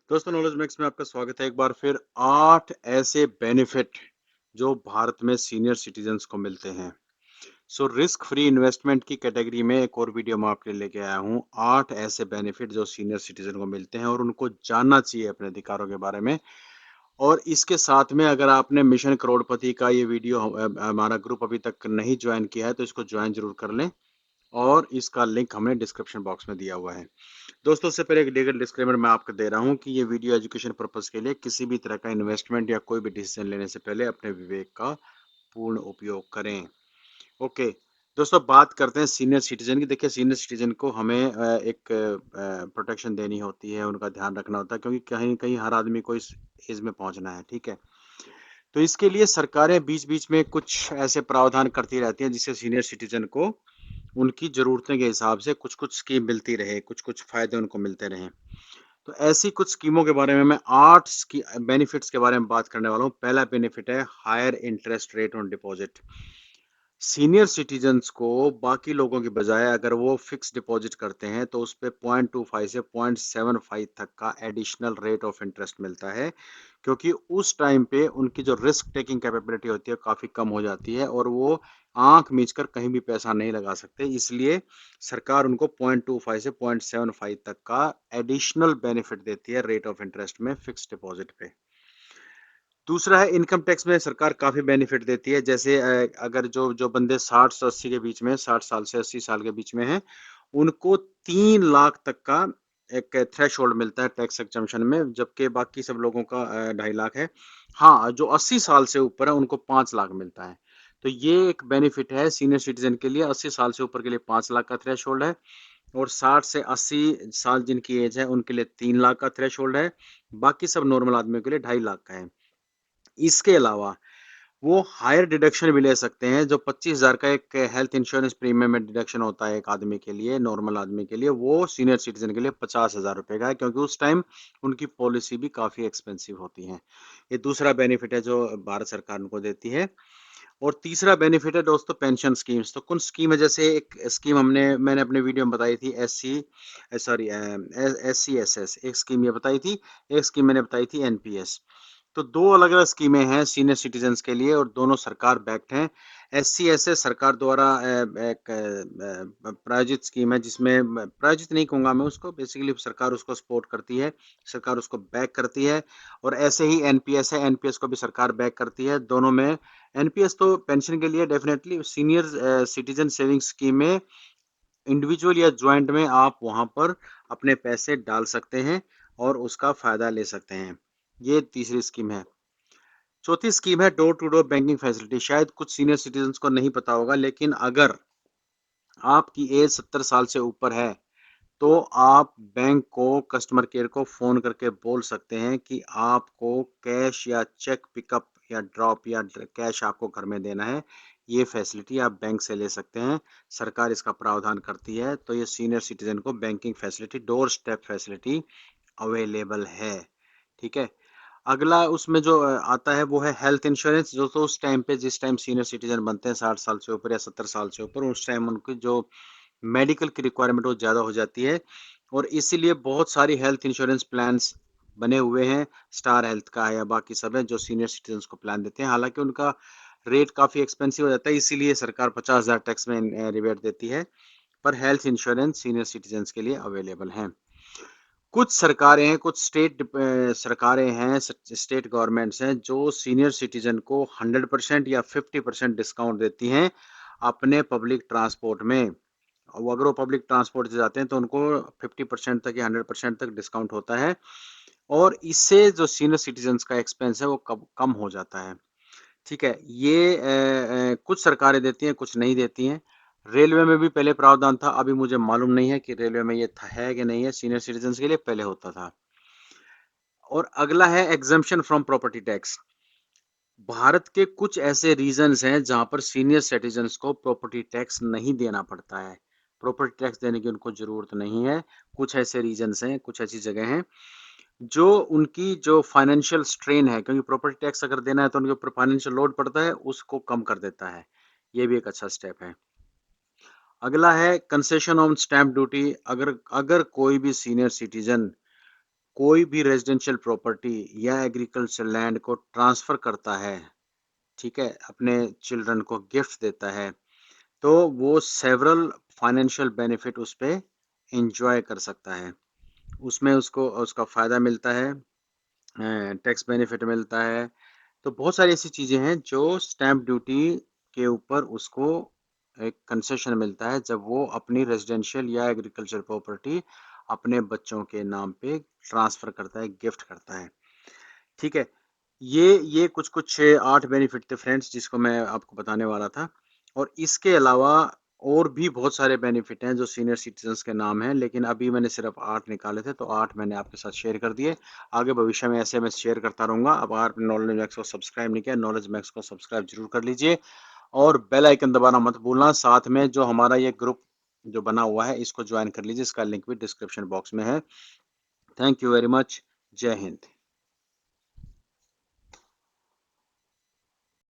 दोस्तों knowledge max में आपका स्वागत है एक बार फिर। 8 ऐसे बेनिफिट जो भारत में सीनियर सिटीजन्स को मिलते हैं। सो रिस्क फ्री इन्वेस्टमेंट की कैटेगरी में एक और वीडियो मैं आपके लिए लेके आया हूँ। 8 ऐसे बेनिफिट जो सीनियर सिटीजन को मिलते हैं और उनको जानना चाहिए अपने अधिकारों के बारे में। और इसके साथ में अगर आपने मिशन करोड़पति का ये वीडियो हमारा ग्रुप अभी तक नहीं ज्वाइन किया है तो इसको ज्वाइन जरूर कर लें, और इसका लिंक हमने डिस्क्रिप्शन बॉक्स में दिया हुआ है। दोस्तों, उससे पहले एक लीगल डिस्क्लेमर मैं आपको दे रहा हूं कि ये वीडियो एजुकेशन पर्पस के लिए किसी भी तरह का इन्वेस्टमेंट या कोई भी डिसीजन लेने से पहले अपने विवेक का पूर्ण उपयोग करें। ओके दोस्तों, बात करते हैं सीनियर सिटीजन की। देखिए, सीनियर सिटीजन को हमें एक प्रोटेक्शन देनी होती है, उनका ध्यान रखना होता है, क्योंकि कहीं कहीं हर आदमी को इस एज में पहुंचना है। ठीक है, तो इसके लिए सरकारें बीच बीच में कुछ ऐसे प्रावधान करती रहती हैं जिससे सीनियर सिटीजन को उनकी जरूरतें के हिसाब से कुछ कुछ स्कीम मिलती रहे, कुछ कुछ फायदे उनको मिलते रहें। तो ऐसी कुछ स्कीमों के बारे में मैं 8 बेनिफिट्स के बारे में बात करने वाला हूँ। पहला बेनिफिट है higher interest rate on deposit. Senior citizens को बाकी लोगों की बजाय अगर वो फिक्स डिपॉजिट करते हैं तो उस पे 0.25 से 0.75 तक का एडिशनल रेट ऑफ इंटरेस्ट मिलता है, क्योंकि उस टाइम पे उनकी जो रिस्क टेकिंग कैपेबिलिटी होती है काफी कम हो जाती है और वो आंख मीच कर कहीं भी पैसा नहीं लगा सकते। इसलिए सरकार उनको 0.25 से 0.75 तक का एडिशनल बेनिफिट देती है रेट ऑफ इंटरेस्ट में फिक्स डिपॉजिट पे। दूसरा है इनकम टैक्स में सरकार काफी बेनिफिट देती है। जैसे अगर जो जो बंदे 60 से 80 के बीच में, 60 साल से 80 साल के बीच में हैं, उनको 3 लाख तक का एक थ्रेश होल्ड मिलता है टैक्स एग्जम्पशन में, जबकि बाकी सब लोगों का 2.5 लाख है। हाँ, जो 80 साल से ऊपर है उनको 5 लाख मिलता है। तो ये एक बेनिफिट है सीनियर सिटीजन के लिए। 80 साल से ऊपर के लिए 5 लाख का थ्रेश होल्ड है, और 60 से 80 साल जिनकी एज है उनके लिए 3 लाख का थ्रेश होल्ड है। बाकी सब नॉर्मल आदमियों के लिए 2.5 लाख का है। इसके अलावा वो हायर डिडक्शन भी ले सकते हैं। जो 25,000 का एक हेल्थ इंश्योरेंस प्रीमियम में डिडक्शन होता है एक आदमी के लिए, नॉर्मल आदमी के लिए, वो सीनियर सिटीजन के लिए 50,000 रुपए का है, क्योंकि उस टाइम उनकी पॉलिसी भी काफी एक्सपेंसिव होती है। ये दूसरा बेनिफिट है जो भारत सरकार उनको देती है। और तीसरा बेनिफिट है दोस्तों पेंशन स्कीम्स। तो कुछ स्कीम है, जैसे एक स्कीम मैंने अपने वीडियो में बताई थी, SC SS एक स्कीम ये बताई थी, एक स्कीम मैंने बताई थी NPS। तो दो अलग अलग स्कीमें हैं सीनियर सिटीजन्स के लिए और दोनों सरकार बैक्ड हैं। SC SS सरकार द्वारा एक प्रायोजित स्कीम है, जिसमें प्रायोजित नहीं कहूंगा मैं उसको, बेसिकली सरकार उसको सपोर्ट करती है, सरकार उसको बैक करती है। और ऐसे ही NPS है, NPS को भी सरकार बैक करती है। दोनों में NPS तो पेंशन के लिए definitely, senior citizen saving scheme में इंडिविजुअल या ज्वाइंट में आप वहां पर अपने पैसे डाल सकते हैं और उसका फायदा ले सकते हैं। ये तीसरी स्कीम है। चौथी स्कीम है door to door banking facility. शायद कुछ सीनियर सिटीजन को नहीं पता होगा, लेकिन अगर आपकी एज 70 साल से ऊपर है तो आप बैंक को, कस्टमर केयर को फोन करके बोल सकते हैं कि आपको कैश या चेक पिकअप या ड्रॉप या कैश आपको घर में देना है। ये फैसिलिटी आप बैंक से ले सकते हैं, सरकार इसका प्रावधान करती है। तो ये सीनियर सिटीजन को banking facility, door step facility available है। ठीक है, अगला उसमें जो आता है वो है हेल्थ इंश्योरेंस। जो तो उस टाइम पे, जिस टाइम सीनियर सिटीजन बनते हैं 60 साल से ऊपर या 70 साल से ऊपर, उस टाइम उनकी जो मेडिकल की रिक्वायरमेंट वो ज़्यादा हो जाती है, और इसीलिए बहुत सारी हेल्थ इंश्योरेंस प्लान्स बने हुए हैं। स्टार हेल्थ का है या बाकी सब है जो सीनियर सिटीजन को प्लान देते हैं। हालांकि उनका रेट काफ़ी एक्सपेंसिव हो जाता है, इसीलिए सरकार 50,000 टैक्स में रिबेट देती है। पर हेल्थ इंश्योरेंस सीनियर सिटीजन के लिए अवेलेबल है। कुछ सरकारें हैं, कुछ सरकारें हैं, स्टेट गवर्नमेंट्स हैं जो सीनियर सिटीजन को 100% या 50% डिस्काउंट देती हैं अपने पब्लिक ट्रांसपोर्ट में। वो अगर वो पब्लिक ट्रांसपोर्ट से जाते हैं तो उनको 50% तक या 100% तक डिस्काउंट होता है, और इससे जो सीनियर सिटीजन्स का एक्सपेंस है वो कम हो जाता है। ठीक है, ये कुछ सरकारें देती हैं, कुछ नहीं देती हैं। रेलवे में भी पहले प्रावधान था, अभी मुझे मालूम नहीं है कि रेलवे में ये था है कि नहीं है, सीनियर सिटीजन्स के लिए पहले होता था। और अगला है exemption from property tax. Bharat के कुछ ऐसे रीजन्स हैं जहां पर सीनियर सिटीजन्स को प्रॉपर्टी टैक्स नहीं देना पड़ता है, प्रॉपर्टी टैक्स देने की उनको जरूरत नहीं है। कुछ ऐसे रीजन्स हैं, कुछ ऐसी जगह हैं जो उनकी जो फाइनेंशियल स्ट्रेन है, क्योंकि प्रॉपर्टी टैक्स अगर देना है तो उनके ऊपर फाइनेंशियल लोड पड़ता है, उसको कम कर देता है। ये भी एक अच्छा स्टेप है। अगला है कंसेशन ऑन स्टैंप ड्यूटी। अगर अगर कोई भी सीनियर सिटीजन कोई भी रेजिडेंशियल प्रॉपर्टी या एग्रीकल्चर लैंड को ट्रांसफर करता है, ठीक है, अपने चिल्ड्रन को गिफ्ट देता है, तो वो सेवरल फाइनेंशियल बेनिफिट उस पे एंजॉय कर सकता है। उसमें उसको उसका फ़ायदा मिलता है, टैक्स बेनिफिट मिलता है। तो बहुत सारी ऐसी चीज़ें हैं जो स्टैम्प ड्यूटी के ऊपर उसको एक कंसेशन मिलता है जब वो अपनी रेजिडेंशियल या एग्रीकल्चर प्रॉपर्टी अपने बच्चों के नाम पे ट्रांसफ़र करता है, गिफ्ट करता है। ठीक है? ये कुछ-कुछ 8 बेनिफिट थे फ्रेंड्स जिसको मैं आपको बताने वाला था और इसके अलावा और भी बहुत सारे बेनिफिट हैं जो सीनियर सिटीजन्स के नाम हैं, लेकिन अभी मैंने सिर्फ 8 निकाले थे, तो 8 मैंने आपके साथ शेयर कर दिए। आगे भविष्य में ऐसे मैं शेयर करता रहूँगा। अब अगर आपने नॉलेज मैक्स को सब्सक्राइब नहीं किया, नॉलेज मैक्स को सब्सक्राइब ज़रूर कर लीजिए और बेल आइकन दबाना मत भूलना। साथ में जो हमारा ये ग्रुप जो बना हुआ है, इसको जॉइन कर लीजिए, इसका लिंक भी डिस्क्रिप्शन बॉक्स में है। Thank you very much. जय हिंद।